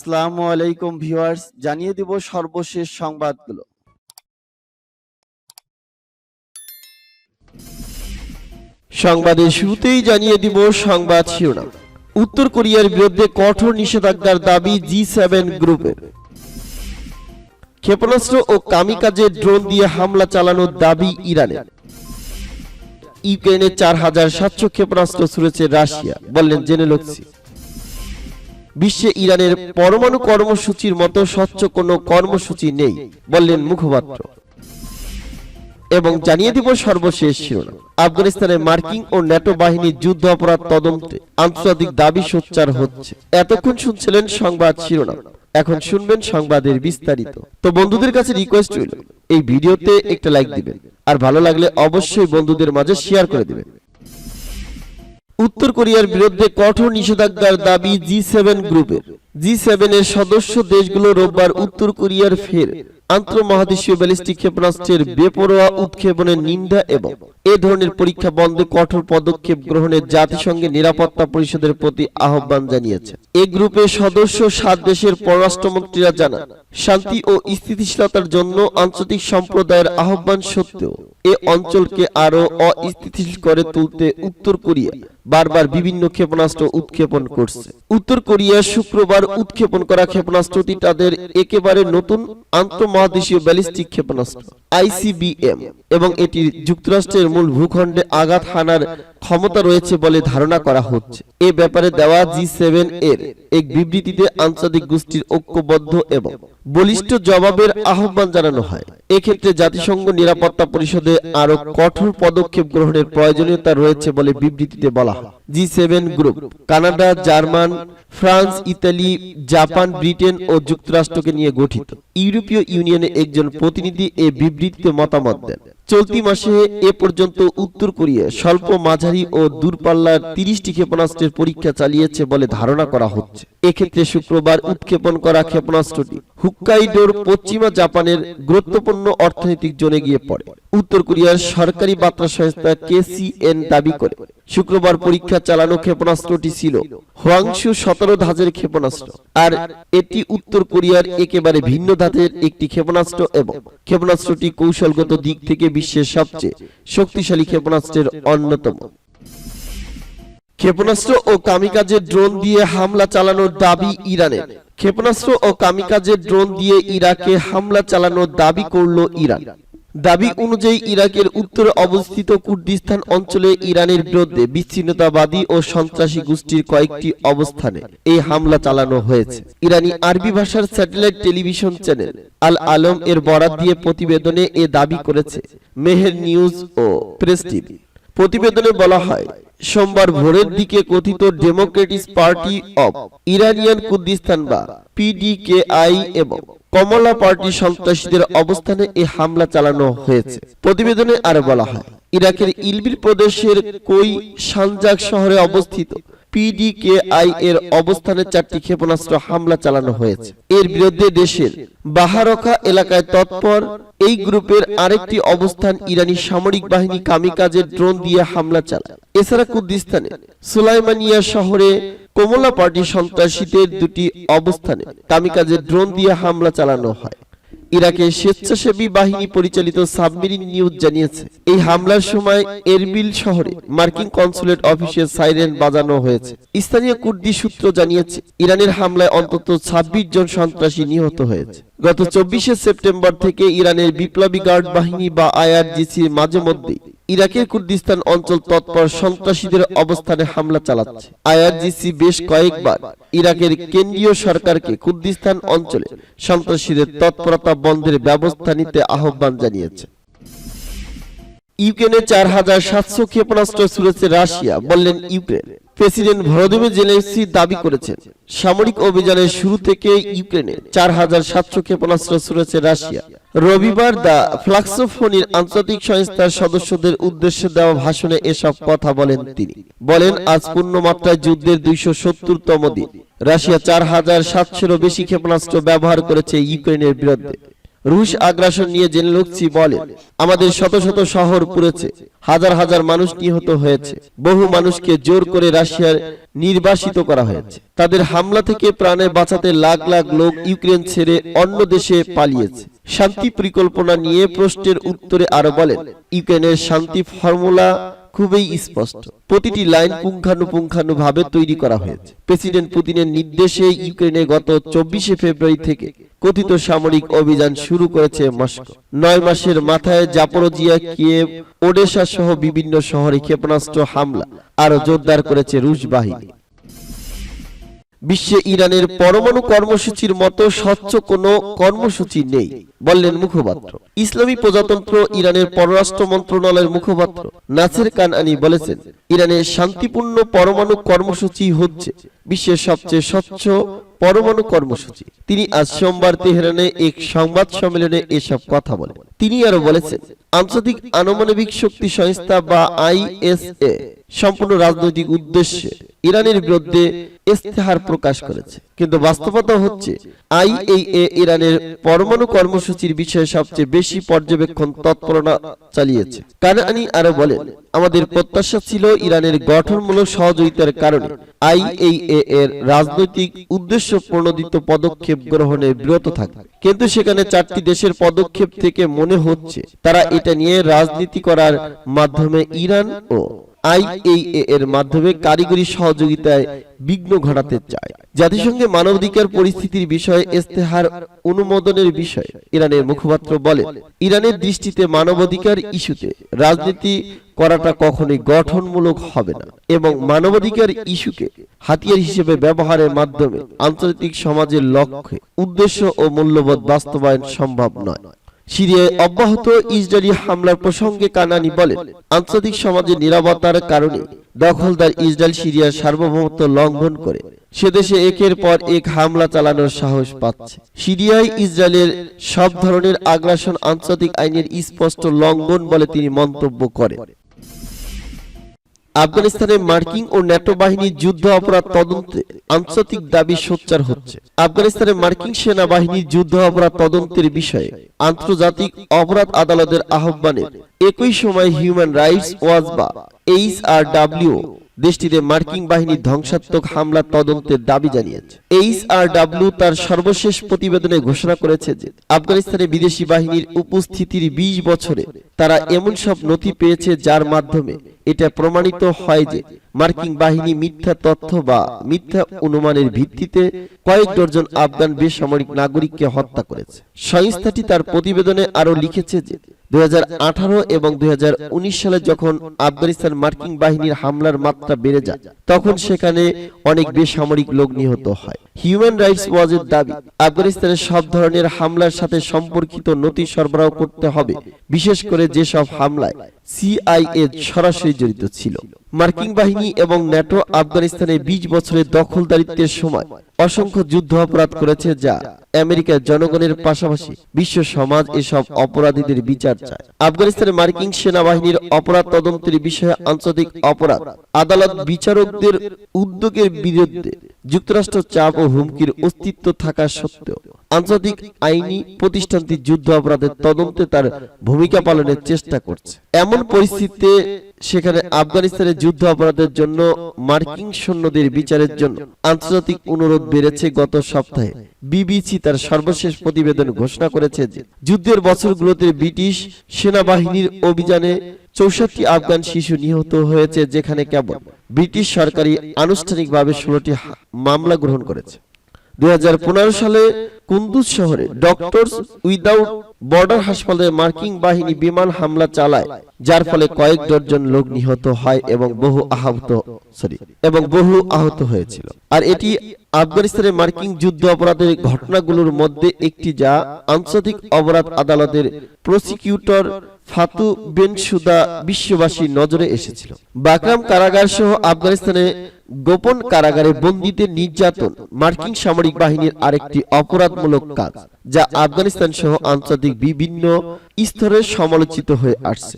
আসসালামু আলাইকুম ভিউয়ার্স, জানিয়ে দিব সর্বশেষ সংবাদগুলো। সংবাদের শুরুতেই জানিয়ে দিব সংবাদ শিরোনাম। উত্তর কোরিয়ার বিরুদ্ধে কঠোর নিষেধাজ্ঞার দাবি জি7 গ্রুপের। ক্ষেপণাস্ত্র ও কামিকাজে ড্রোন দিয়ে হামলা চালানোর দাবি ইরানের। ইউক্রেনে 4700 ক্ষেপণাস্ত্র ছুড়েছে রাশিয়া, বললেন জেনেলক্সি। বিশ্বে ইরানের পরমাণু কর্মসূচির মতো স্বচ্ছ কোনো কর্মসূচি নেই, বললেন মুখপাত্র। এবং জানিয়ে দিব সর্বশেষ শিরোনাম। আফগানিস্তানে মার্কিন ও ন্যাটো বাহিনীর যুদ্ধ অপরাধ তদন্তে আন্তর্জাতিক দাবি সোচ্চার হচ্ছে। এতক্ষণ শুনছিলেন সংবাদ শিরোনাম, এখন শুনবেন সংবাদের বিস্তারিত। তো বন্ধুদের কাছে রিকোয়েস্ট রইল, এই ভিডিওতে একটা লাইক দিবেন, আর ভালো লাগলে অবশ্যই বন্ধুদের মাঝে শেয়ার করে দিবেন। উত্তর কোরিয়ার বিরুদ্ধে কঠোর নিষেধাজ্ঞার দাবি জি7 গ্রুপের। জি7 এর সদস্য দেশগুলো রোববার উত্তর কোরিয়ার ফের আন্তঃমহাদেশীয় ব্যালিস্টিক ক্ষেপণাস্ত্রের বেপরোয়া উৎক্ষেপণের নিন্দা এবং এ ধরনের পরীক্ষা বন্ধে কঠোর পদক্ষেপ গ্রহণের জাতিসংঘের নিরাপত্তা পরিষদের প্রতি আহ্বান জানিয়েছে। এই গ্রুপের সদস্য 7 দেশের পররাষ্ট্রমন্ত্রীরা জানান, শান্তি ও স্থিতিশীলতার জন্য আন্তর্জাতিক সম্প্রদায়ের আহ্বান সত্ত্বেও এ অঞ্চলকে আরো অস্থিতিশীল করে তুলতে উত্তর কোরিয়া বারবার বিভিন্ন ক্ষেপণাস্ত্র উৎক্ষেপণ করছে। উত্তর কোরিয়া শুক্রবার উৎক্ষেপণ করা ক্ষেপণাস্ত্রটি তাদের একেবারে নতুন আন্তঃমহাদেশীয় ব্যালিস্টিক ক্ষেপণাস্ত্র আইসিবিএম এবং এটির যুক্তরাষ্ট্রের মূল ভূখণ্ডে আঘাত হানার ক্ষমতা রয়েছে বলে ধারণা করা হচ্ছে। এ ব্যাপারে দেওয়া জি7 এর এক বিবৃতিতে আন্তর্জাতিক গোষ্ঠীর ঐক্যবদ্ধ এবং বলিষ্ঠ জবাবের আহ্বান জানানো হয়। এক্ষেত্রে জাতিসংঘ নিরাপত্তা পরিষদে আরো কঠোর পদক্ষেপ গ্রহণের প্রয়োজনীয়তা রয়েছে বলে বিবৃতিতে বলা হয়। জি7 গ্রুপ কানাডা, জার্মান, ফ্রান্স, ইতালি, জাপান, ব্রিটেন ও যুক্তরাষ্ট্রকে নিয়ে গঠিত। ইউরোপীয় ইউনিয়নের একজন প্রতিনিধি এ বিবৃতিতে মতামত দেন। চলতি মাসে এ পর্যন্ত উত্তর কোরিয়া স্বল্প, মাঝারি ও দূরপাল্লার 30টি ক্ষেপণাস্ত্রের পরীক্ষা চালিয়েছে বলে ধারণা করা হচ্ছে। এক্ষেত্রে শুক্রবার উৎক্ষেপণ করা ক্ষেপণাস্ত্রটি হুক্কাইডোর পশ্চিমা জাপানের গুরুত্বপূর্ণ অর্থনৈতিক জোনে গিয়ে পড়ে। উত্তর কোরিয়ার সরকারি বার্তা সংস্থা কেসিএন দাবি করে, শুক্রবার পরীক্ষা চালানো ক্ষেপণাস্ত্রটি ছিল হোয়াংশু 17 ধাঁচের ক্ষেপণাস্ত্র, আর এটি উত্তর কোরিয়ার একেবারে ভিন্ন ধাঁচের একটি ক্ষেপণাস্ত্র এবং ক্ষেপণাস্ত্রটি কৌশলগত দিক থেকে বিশ্বের সবচেয়ে শক্তিশালী ক্ষেপণাস্ত্রের অন্যতম। ক্ষেপণাস্ত্র ও কামিকাজে ড্রোন দিয়ে হামলা চালানোর দাবি ইরানের। ক্ষেপণাস্ত্র ও কামিকাজে ড্রোন দিয়ে ইরাকে হামলা চালানোর দাবি করল ইরান। দাবি অনুযায়ী ইরাকের উত্তরে অবস্থিত কুর্দিস্তান অঞ্চলে ইরানের বিরুদ্ধে বিচ্ছিন্নতাবাদী ও সন্ত্রাসী গোষ্ঠীর কয়েকটি অবস্থানে এই হামলা চালানো হয়েছে। ইরানি আরবি ভাষার স্যাটেলাইট টেলিভিশন চ্যানেল আল আলম এর বরাত দিয়ে প্রতিবেদনে এ দাবি করেছে মেহের নিউজ ও প্রেস টিভি। প্রতিবেদনে বলা হয়, সোমবার ভোরের দিকে কথিত Democratic party of Iranian Kurdistan বা পিডিকেআই এবং কমলা পার্টি সন্ত্রাসীদের অবস্থানে এই হামলা চালানো হয়েছে। প্রতিবেদনে আরো বলা হয়, ইরাকের ইলবিল প্রদেশের কোই সানজাক শহরে অবস্থিত পিডিকেআই এর অবস্থানে 4টি ক্ষেপণাস্ত্র হামলা চালানো হয়েছে। এর বিরুদ্ধে দেশের বাহারকা এলাকায় তৎপর এই গ্রুপের আরেকটি অবস্থান ইরানি সামরিক বাহিনী কামিকাজের ড্রোন দিয়ে হামলা চালায়। এছাড়া কুর্দিস্তানে সুলাইমানিয়া শহরে কমলা পার্টি সন্ত্রাসীদের 2টি অবস্থানে কামিকাজের ড্রোন দিয়ে হামলা চালানো হয়। ইরাকের স্বেচ্ছাসেবী বাহিনী পরিচালিত সাবমেরিন নিউজ জানিয়েছে, এই হামলার সময় এরবিল শহরে মার্কিন কনসুলেট অফিসের সাইরেন বাজানো হয়েছে। স্থানীয় কুর্দি সূত্র জানিয়েছে, ইরানের হামলায় অন্তত 26 জন সন্ত্রাসী নিহত হয়েছে। গত 24 সেপ্টেম্বর থেকে ইরানের বিপ্লবী গার্ড বাহিনী বা আইআরজিসি মাঝে মধ্যেই ইরাকের কুর্দিস্তান অঞ্চল তৎপর সন্ত্রাসীদের অবস্থানে হামলা চালাচ্ছে। আইআরজিসি বেশ কয়েকবার ইরাকের কেন্দ্রীয় সরকারকে কুর্দিস্তান অঞ্চলে সন্ত্রাসীদের তৎপরতা বন্ধের ব্যবস্থা নিতে আহ্বান জানিয়েছে। ইউক্রেনে 4700 ক্ষেপণাস্ত্র ছুড়েছে রাশিয়া, বললেন ইউক্রেন। প্রেসিডেন্ট ভলোদিমির জেলেনস্কি দাবি করেছেন, সামরিক অভিযানের শুরু থেকে ইউক্রেনে 4700 ক্ষেপণাস্ত্র ছুড়েছে রাশিয়া। রবিবার দা ফ্লাক্সোফোনির আন্তর্জাতিক সংস্থার সদস্যদের উদ্দেশ্যে দেওয়া ভাষণে এসব কথা বলেন তিনি। বলেন, আজ পূর্ণমাত্রায় যুদ্ধের 270তম দিন। রাশিয়া 4700-এরও বেশি ক্ষেপণাস্ত্র ব্যবহার করেছে ইউক্রেনের বিরুদ্ধে। রুশ আগ্রাসন নিয়ে জেনেলুক্সি বলেন, আমাদের শত শত শহর পুড়েছে, হাজার হাজার মানুষ নিহত হয়েছে, বহু মানুষকে জোর করে রাশিয়ার নির্বাসিত করা হয়েছে। তাদের হামলা থেকে প্রাণে বাঁচাতে লাখ লাখ লোক ইউক্রেন ছেড়ে অন্য দেশে পালিয়েছে। শান্তি পরিকল্পনা নিয়ে প্রশ্নের উত্তরে আরো বলেন, ইউক্রেনের শান্তি ফর্মুলা খুবই স্পষ্ট, প্রতিটি লাইন পুঙ্খানুপুঙ্খানুভাবে তৈরি করা হয়েছে। প্রেসিডেন্ট পুতিনের নির্দেশে ইউক্রেনে গত 24 ফেব্রুয়ারি থেকে কথিত সামরিক অভিযান শুরু করেছে মস্কো। 9 মাসের মাথায় জাপোরোজিয়া, কিয়েভ, ওডেসা সহ বিভিন্ন শহরে ক্ষেপণাস্ত্র হামলা আরো জোরদার করেছে রুশ বাহিনী। বিশ্বে ইরানের পরমাণু কর্মসূচির মতো স্বচ্ছ কোনো কর্মসূচি নেই, বললেন মুখপাত্র। ইসলামী প্রজাতন্ত্র ইরানের পররাষ্ট্র মন্ত্রণালয়ের মুখপাত্র নাসের কানআনি বলেছেন, ইরানের শান্তিপূর্ণ পরমাণু কর্মসূচি হচ্ছে বিশ্বের সবচেয়ে স্বচ্ছ পরমাণু কর্মসূচি। তিনি আজ সোমবার তেহরানে এক সংবাদ সম্মেলনে এসব কথা বলেন। তিনি আরো বলেছেন, আন্তর্জাতিক আণবিক শক্তি সংস্থা বা আইএসএ সম্পূর্ণ রাজনৈতিক উদ্দেশ্যে ইরানের বিরুদ্ধে ইস্তেহার প্রকাশ করেছে, কিন্তু বাস্তবতা হচ্ছে আইএইএ ইরানের পরমাণু কর্মসূচির বিষয়ে সবচেয়ে বেশি পর্যবেক্ষণ তৎপরতা চালিয়েছে। কানআনি আরো বলেন, আমাদের প্রত্যাশা ছিল ইরানের গঠনমূলক সহযোগিতার কারণে আইএইএ এর রাজনৈতিক উদ্দেশ্য প্রণোদিত পদক্ষেপ গ্রহণে বিরত থাকবে, কিন্তু সেখানে 4টি দেশের পদক্ষেপ থেকে মনে হচ্ছে তারা এটা নিয়ে রাজনীতি করার মাধ্যমে ইরান ও আইএইএ এর মাধ্যমে কারিগরি সহযোগিতায় বিঘ্ন ঘটাতে চায়। জাতিসংঘে মানবাধিকার পরিস্থিতির বিষয়ে ইস্তেহার অনুমোদনের বিষয়ে ইরানের মুখপাত্র বলেন, ইরানের দৃষ্টিতে মানবাধিকার ইস্যুতে রাজনীতি করাটা কখনোই গঠনমূলক হবে না এবং মানবাধিকার ইস্যুকে হাতিয়ার হিসেবে ব্যবহারের মাধ্যমে আন্তর্জাতিক সমাজের লক্ষ্যে উদ্দেশ্য ও মূল্যবোধ বাস্তবায়ন সম্ভব নয়। সিরিয়ায় অব্যাহত ইসরায়েলি হামলার প্রসঙ্গে কানআনি বলেন, আন্তর্জাতিক সমাজের নিরাপত্তার কারণে দখলদার ইসরায়েল সিরিয়ার সার্বভৌমত্ব লঙ্ঘন করে সেদেশে একের পর এক হামলা চালানোর সাহস পাচ্ছে। সিরিয়ায় ইসরায়েলের সব ধরনের আগ্রাসন আন্তর্জাতিক আইনের স্পষ্ট লঙ্ঘন বলে তিনি মন্তব্য করেন। আফগানিস্তানে মার্কিন ও ন্যাটো বাহিনীর যুদ্ধ অপরাধ তদন্তে আন্তর্জাতিক দাবি সোচ্চার হচ্ছে। আফগানিস্তানে মার্কিন সেনাবাহিনীর যুদ্ধ অপরাধ তদন্তের বিষয়ে আন্তর্জাতিক অপরাধ আদালতের আহ্বানে একই সময় হিউম্যান রাইটস ওয়াচ বা এইচআরডব্লিউ দেশটিতে মার্কিন বাহিনীর ধ্বংসাত্মক হামলা তদন্তের দাবি জানিয়েছে। এইচআরডব্লিউ তার সর্বশেষ প্রতিবেদনে ঘোষণা করেছে যে আফগানিস্তানে বিদেশি বাহিনীর উপস্থিতির 20 বছরে তারা এমন সব নথি পেয়েছে যার মাধ্যমে এটা প্রমাণিত হয় যে মার্কিন বাহিনী মিথ্যা তথ্য বা মিথ্যা অনুমানের ভিত্তিতে কয়েক ডজন আফগান বেসামরিক নাগরিককে হত্যা করেছে। সংস্থাটি তার প্রতিবেদনে আরো লিখেছে যে 2018 এবং 2019 সালে যখন আফগানিস্তান মার্কিন বাহিনীর হামলার মাত্রা বেড়ে যায় তখন সেখানে অনেক বেসামরিক লোক নিহত হয়। হিউম্যান রাইটস ওয়াচের দাবি, আফগানিস্তানের সব ধরনের হামলার সাথে সম্পর্কিত নথি সরবরাহ করতে হবে, বিশেষ করে যেসব হামলায় সিআইএ সরাসরি জড়িত ছিল। মার্কিন বাহিনী এবং ন্যাটো আফগানিস্তানে 20 বছরের দখলদারিত্বের সময় অসংখ্য যুদ্ধ অপরাধ করেছে, যা আমেরিকার জনগণের পাশাপাশি বিশ্ব সমাজ এসব অপরাধীদের বিচার চায়। আফগানিস্তানে মার্কিন সেনাবাহিনীর অপরাধ তদন্তের বিষয়ে আন্তর্জাতিক অপরাধ আদালত বিচারকদের উদ্যোগের বিরুদ্ধে যুক্তরাষ্ট্র চাপ ও হুমকির অস্তিত্ব থাকা সত্ত্বেও আন্তর্জাতিক আইনি প্রতিষ্ঠানটি যুদ্ধ অপরাধের তদন্তে তার ভূমিকা পালনের চেষ্টা করছে। এমন পরিস্থিতিতে সেখানে আফগানিস্তানের যুদ্ধ অপরাধের জন্য মার্কিন সৈন্যদের বিচারের জন্য আন্তর্জাতিক অনুরোধ বেড়েছে। গত সপ্তাহে বিবিসি তার সর্বশেষ প্রতিবেদন ঘোষণা করেছে যে যুদ্ধের বছরগুলোতে ব্রিটিশ সেনাবাহিনীর অভিযানে 64 আফগান শিশু নিহত হয়েছে, যেখানে কেবল ব্রিটিশ সরকারি আনুষ্ঠানিকভাবে 16টি মামলা গ্রহণ করেছে। 2015 সালে কুন্দুজ শহরে ডক্টরস উইদাউট বর্ডার হাসপাতালে মার্কিন বাহিনী বিমান হামলা চালায়, যার ফলে কয়েক ডজন লোক নিহত হয় এবং বহু আহত হয়েছিল। আর এটি আফগানিস্তানের মার্কিন যুদ্ধ অপরাধের ঘটনাগুলোর মধ্যে একটি, যা আন্তর্জাতিক অপরাধ আদালতের প্রসিকিউটর ফাতু বেনসুদা বিশ্ববাসীর নজরে এসেছিল। বাকরাম কারাগার সহ আফগানিস্তানে গোপন কারাগারে বন্দীদের নির্যাতন মার্কিন সামরিক বাহিনীর আরেকটি অপরাধমূলক কাজ, যা আফগানিস্তান সহ আন্তর্জাতিক বিভিন্ন স্তরে সমালোচিত হয়ে আসছে।